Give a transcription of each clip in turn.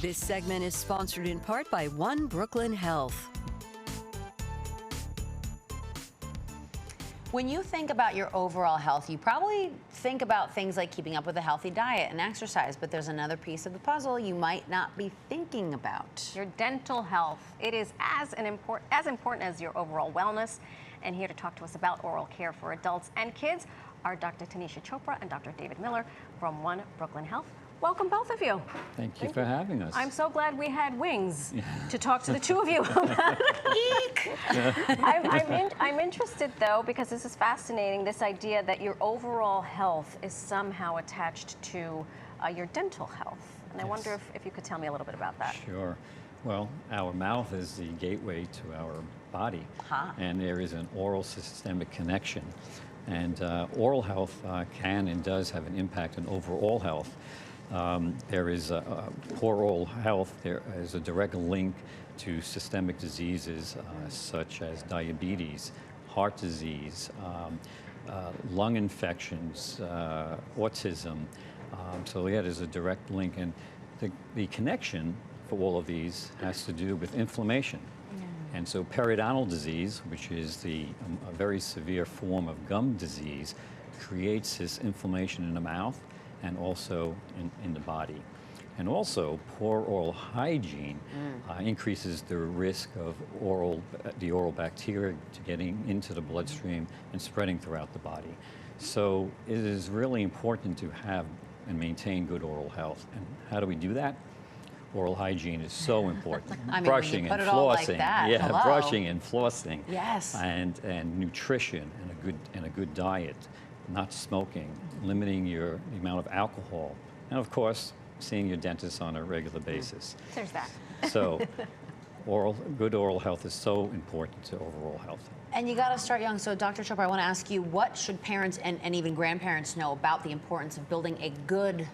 This segment is sponsored in part by One Brooklyn Health. When you think about your overall health, you probably think about things like keeping up with a healthy diet and exercise, but there's another piece of the puzzle you might not be thinking about. Your dental health. It is as important as your overall wellness. And here to talk to us about oral care for adults and kids are Dr. Tinnysha Chopra and Dr. David Miller from One Brooklyn Health. Welcome, both of you. Thank you for having us. I'm so glad we had wings to talk to the two of you about. Eek! I'm interested, though, because this is fascinating, this idea that your overall health is somehow attached to your dental health. And I wonder if you could tell me a little bit about that. Sure. Well, our mouth is the gateway to our body, and there is an oral systemic connection. And oral health can and does have an impact on overall health. There is poor oral health. There is a direct link to systemic diseases such as diabetes, heart disease, lung infections, autism. So yeah, there's a direct link, and the connection for all of these has to do with inflammation. And so periodontal disease, which is a very severe form of gum disease, creates this inflammation in the mouth and also in the body. And also, poor oral hygiene increases the risk of the oral bacteria getting into the bloodstream and spreading throughout the body. So it is really important to have and maintain good oral health. And how do we do that? Oral hygiene is so important. I mean, brushing when you put and it all flossing, like that, yeah, hello. brushing and flossing, Yes, and nutrition and a good diet, not smoking, limiting the amount of alcohol, and of course, seeing your dentist on a regular basis. There's that. So, good oral health is so important to overall health. and you got to start young. So Dr. Chopra, I want to ask you, what should parents and even grandparents know about the importance of building a good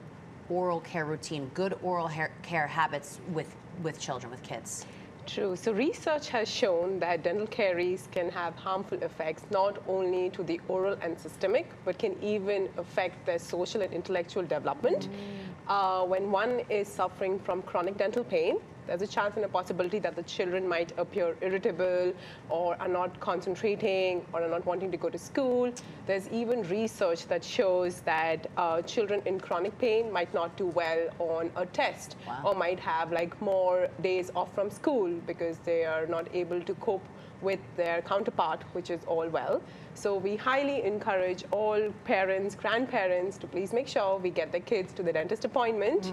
oral care routine, good oral care habits with children, with kids? True. So research has shown that dental caries can have harmful effects not only to the oral and systemic, but can even affect their social and intellectual development. When one is suffering from chronic dental pain, there's a chance and a possibility that the children might appear irritable or are not concentrating or are not wanting to go to school. There's even research that shows that children in chronic pain might not do well on a test or might have like more days off from school because they are not able to cope with their counterpart, which is all well. So we highly encourage all parents, grandparents to please make sure we get their kids to the dentist appointment.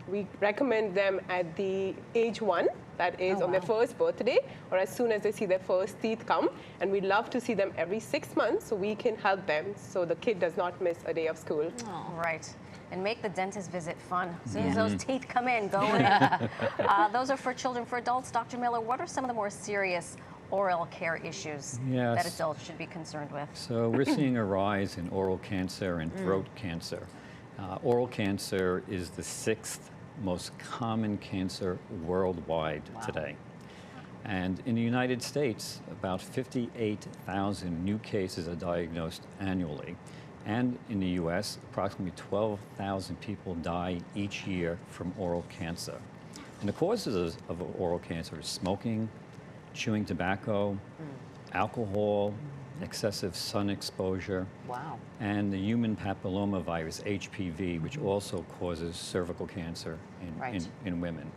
We recommend them at the age 1, that is on their first birthday, or as soon as they see their first teeth come. And we'd love to see them every 6 months so we can help them so the kid does not miss a day of school. Oh, right. And make the dentist visit fun. As soon as those teeth come in, go in. Those are for children. For adults, Dr. Miller, what are some of the more serious oral care issues that adults should be concerned with? So we're seeing a rise in oral cancer and throat cancer. Oral cancer is the 6th most common cancer worldwide today. And in the United States, about 58,000 new cases are diagnosed annually. And in the US, approximately 12,000 people die each year from oral cancer. And the causes of oral cancer are smoking, chewing tobacco, alcohol, excessive sun exposure, and the human papillomavirus, HPV, which also causes cervical cancer in women.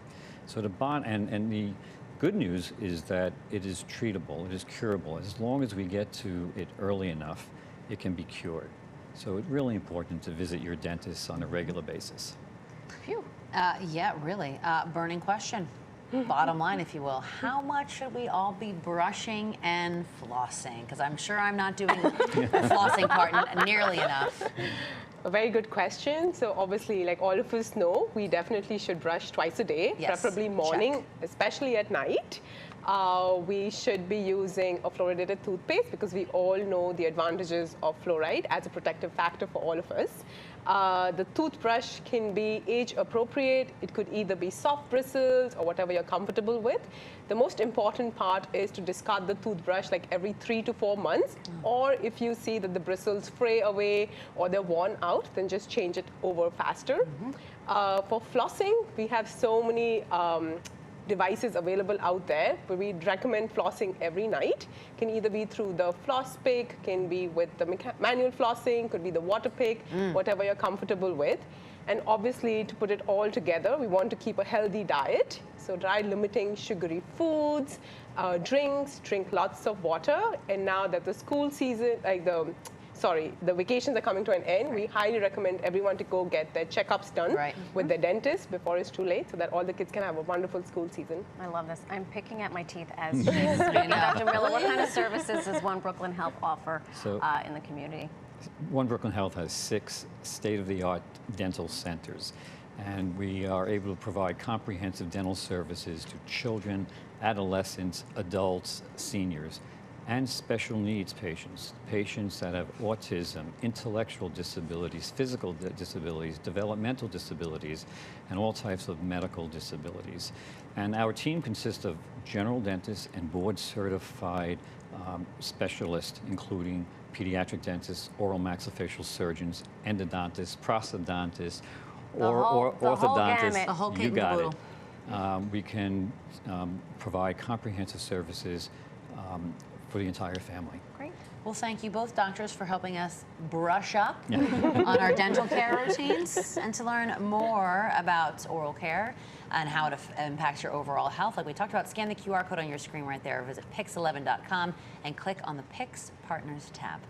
So the good news is that it is treatable, it is curable. As long as we get to it early enough, it can be cured. So it's really important to visit your dentist on a regular basis. Phew. Yeah, really. Burning question. Bottom line, if you will. How much should we all be brushing and flossing? Because I'm sure I'm not doing the flossing part nearly enough. A very good question. So obviously, like all of us know, we definitely should brush twice a day, preferably morning, especially at night. We should be using a fluoridated toothpaste because we all know the advantages of fluoride as a protective factor for all of us. The toothbrush can be age appropriate. It could either be soft bristles or whatever you're comfortable with. The most important part is to discard the toothbrush like every 3 to 4 months. Or if you see that the bristles fray away or they're worn out, then just change it over faster. For flossing, we have so many devices available out there, but we'd recommend flossing every night. Can either be through the floss pick, can be with the manual flossing, could be the water pick, whatever you're comfortable with. And obviously, to put it all together, we want to keep a healthy diet. So try limiting sugary foods, drinks, drink lots of water. And now that the school season, the vacations are coming to an end, we highly recommend everyone to go get their checkups done with their dentist before it's too late, so that all the kids can have a wonderful school season. I love this. I'm picking at my teeth as she's speaking. Dr. Miller, what kind of services does One Brooklyn Health offer in the community? One Brooklyn Health has 6 state-of-the-art dental centers, and we are able to provide comprehensive dental services to children, adolescents, adults, seniors, and special needs patients, patients that have autism, intellectual disabilities, physical disabilities, developmental disabilities, and all types of medical disabilities. And our team consists of general dentists and board-certified specialists, including pediatric dentists, oral maxillofacial surgeons, endodontists, prosthodontists, orthodontists. The whole kit you and got caboodle. it. We can provide comprehensive services for the entire family. Great. Well, thank you both doctors for helping us brush up on our dental care routines. And to learn more about oral care and how it impacts your overall health, like we talked about, scan the QR code on your screen right there, or visit Pix11.com and click on the Pix Partners tab.